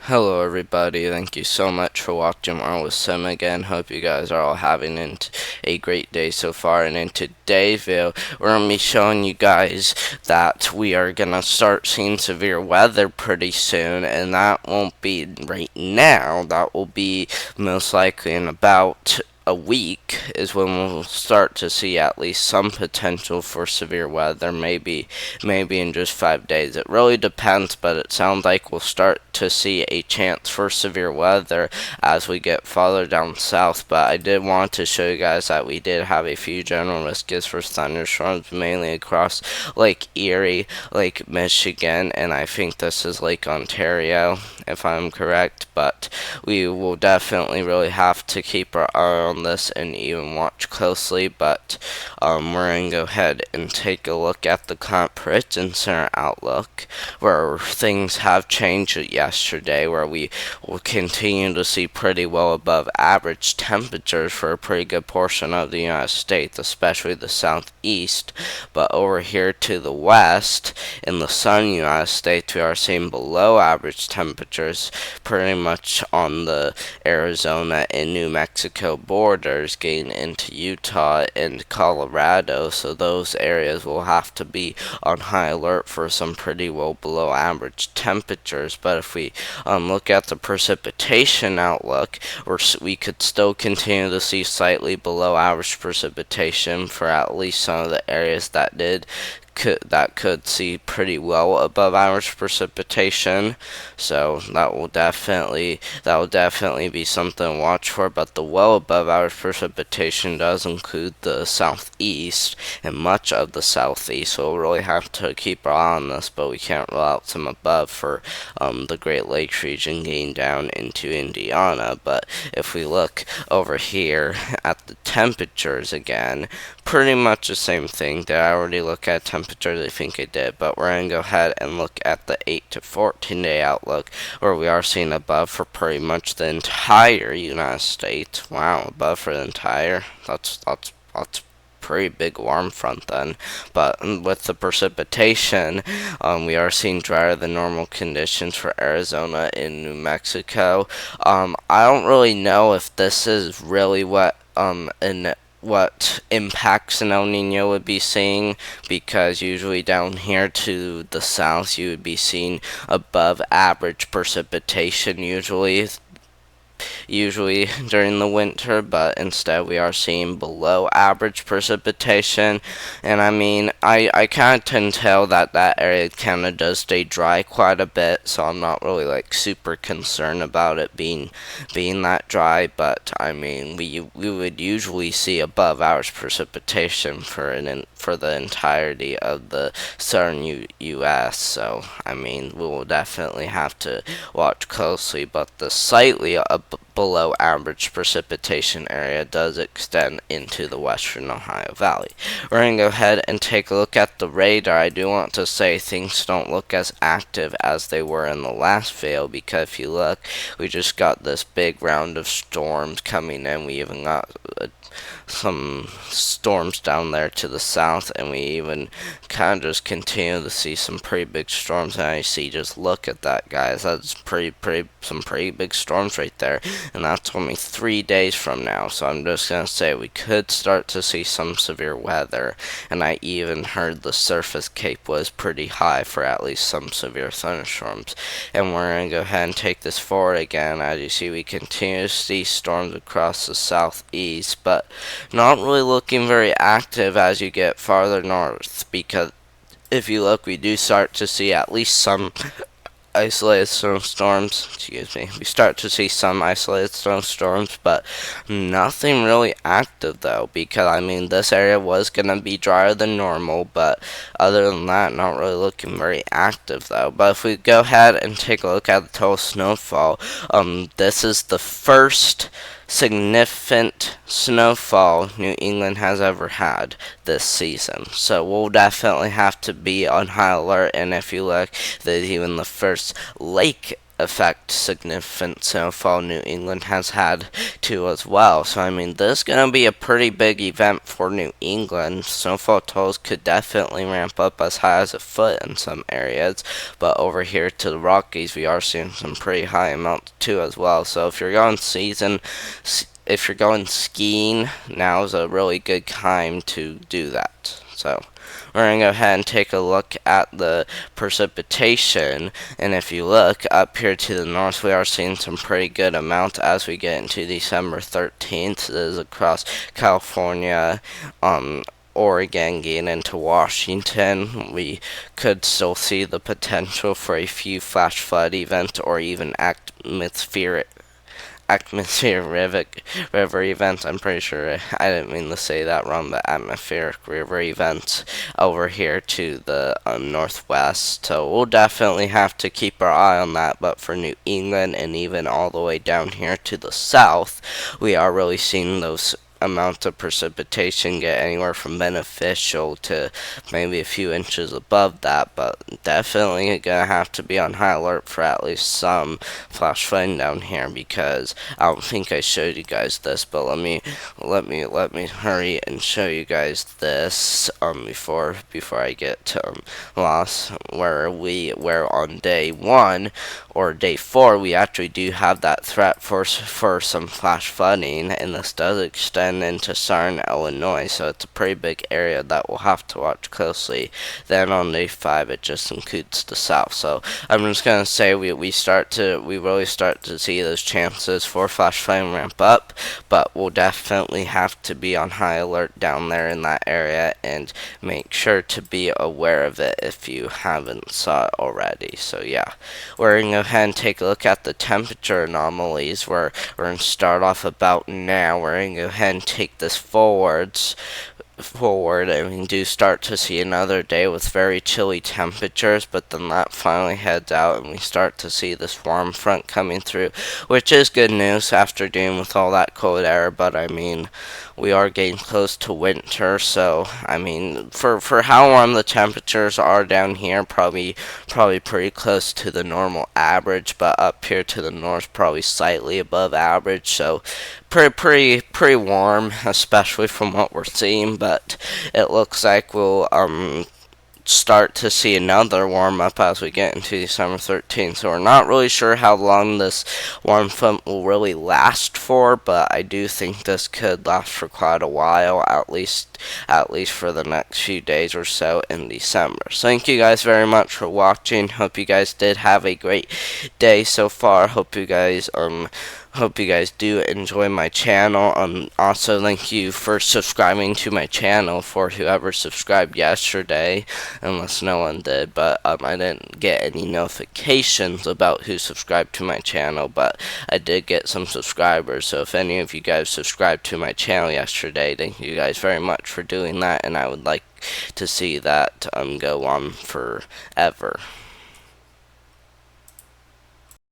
Hello everybody, thank you so much for watching More with Sim again. Hope you guys are all having a great day so far. And in today's video, we're going to be showing you guys that we are going to start seeing severe weather pretty soon. And that won't be right now, that will be most likely in about a week is when we'll start to see at least some potential for severe weather, maybe in just 5 days. It really depends, but it sounds like we'll start to see a chance for severe weather as we get farther down south. But I did want to show you guys that we did have a few general risks for thunderstorms, mainly across Lake Erie, Lake Michigan, and I think this is Lake Ontario, if I'm correct. But we will definitely really have to keep our eye on this and even watch closely. But we're going to go ahead and take a look at the current prediction center outlook, where things have changed yesterday, where we will continue to see pretty well above average temperatures for a pretty good portion of the United States, especially the southeast. But over here to the west, in the southern United States, we are seeing below average temperatures pretty much on the Arizona and New Mexico borders, getting into Utah and Colorado. So those areas will have to be on high alert for some pretty well below average temperatures. But if we look at the precipitation outlook, we could still continue to see slightly below average precipitation for at least some of the areas that could see pretty well above average precipitation. So that will definitely be something to watch for. But the well above average precipitation does include the southeast and much of the southeast, so we'll really have to keep our eye on this. But we can't rule out some above for the Great Lakes region getting down into Indiana. But if we look over here at the temperatures again, pretty much the same thing. Did I already look at temperatures? I think I did, but we're going to go ahead and look at the 8 to 14 day outlook, where we are seeing above for pretty much the entire United States. Wow, above for the entire, that's pretty big warm front then. But with the precipitation, we are seeing drier than normal conditions for Arizona and New Mexico. I don't really know if this is really what impacts an El Nino would be seeing, because usually down here to the south you would be seeing above average precipitation usually during the winter, but instead we are seeing below average precipitation. And I mean, I kind of can tell that area kind of does stay dry quite a bit, so I'm not really like super concerned about it being that dry. But I mean, we would usually see above average precipitation for the entirety of the southern U.S. So I mean, we will definitely have to watch closely. But the slightly below average precipitation area does extend into the western Ohio Valley. We're going to go ahead and take a look at the radar. I do want to say things don't look as active as they were in the last video, because if you look, we just got this big round of storms coming in. We even got some storms down there to the south, and we even kind of just continue to see some pretty big storms. And I see, just look at that, guys, that's some pretty big storms right there, and that's only 3 days from now. So I'm just gonna say we could start to see some severe weather, and I even heard the surface cape was pretty high for at least some severe thunderstorms. And we're gonna go ahead and take this forward again. As you see, we continue to see storms across the southeast, but not really looking very active as you get farther north, because if you look, we do start to see at least some isolated snowstorms. We start to see some isolated snowstorms, but nothing really active though, because I mean, this area was gonna be drier than normal, but other than that, not really looking very active though. But if we go ahead and take a look at the total snowfall, this is the first significant snowfall New England has ever had this season. So we'll definitely have to be on high alert. And if you look, there's even the first lake affect significant snowfall New England has had too as well. So I mean, this is gonna be a pretty big event for New England. Snowfall totals could definitely ramp up as high as a foot in some areas, but over here to the Rockies, we are seeing some pretty high amounts too as well. So if you're going skiing, now is a really good time to do that. So we're going to go ahead and take a look at the precipitation. And if you look up here to the north, we are seeing some pretty good amount as we get into December 13th. This is across California, Oregon, getting into Washington. We could still see the potential for a few flash flood events or even atmospheric river events. I'm pretty sure I didn't mean to say that wrong, but atmospheric river events over here to the northwest. So we'll definitely have to keep our eye on that. But for New England and even all the way down here to the south, we are really seeing those amount of precipitation get anywhere from beneficial to maybe a few inches above that, but definitely gonna have to be on high alert for at least some flash flooding down here, because I don't think I showed you guys this, but let me hurry and show you guys this before I get lost, where on day 1 or day 4 we actually do have that threat for some flash flooding, and this does extend into southern Illinois, so it's a pretty big area that we'll have to watch closely. Then on day 5 it just includes the south. So I'm just gonna say we really start to see those chances for flash flooding ramp up, but we'll definitely have to be on high alert down there in that area and make sure to be aware of it if you haven't saw it already. So yeah, we're gonna go ahead and take a look at the temperature anomalies. We're gonna start off about now. We're gonna go ahead and take this forward, and we do start to see another day with very chilly temperatures, but then that finally heads out and we start to see this warm front coming through, which is good news after dealing with all that cold air. But I mean, we are getting close to winter, so I mean, for how warm the temperatures are down here, probably pretty close to the normal average, but up here to the north probably slightly above average. So pretty warm, especially from what we're seeing. But it looks like we'll start to see another warm up as we get into December 13th. So we're not really sure how long this warm front will really last for, but I do think this could last for quite a while, at least for the next few days or so in December. So thank you guys very much for watching. Hope you guys did have a great day so far. Hope you guys do enjoy my channel. Also, thank you for subscribing to my channel, for whoever subscribed yesterday, unless no one did. But I didn't get any notifications about who subscribed to my channel, but I did get some subscribers. So if any of you guys subscribed to my channel yesterday, thank you guys very much for doing that, and I would like to see that go on forever.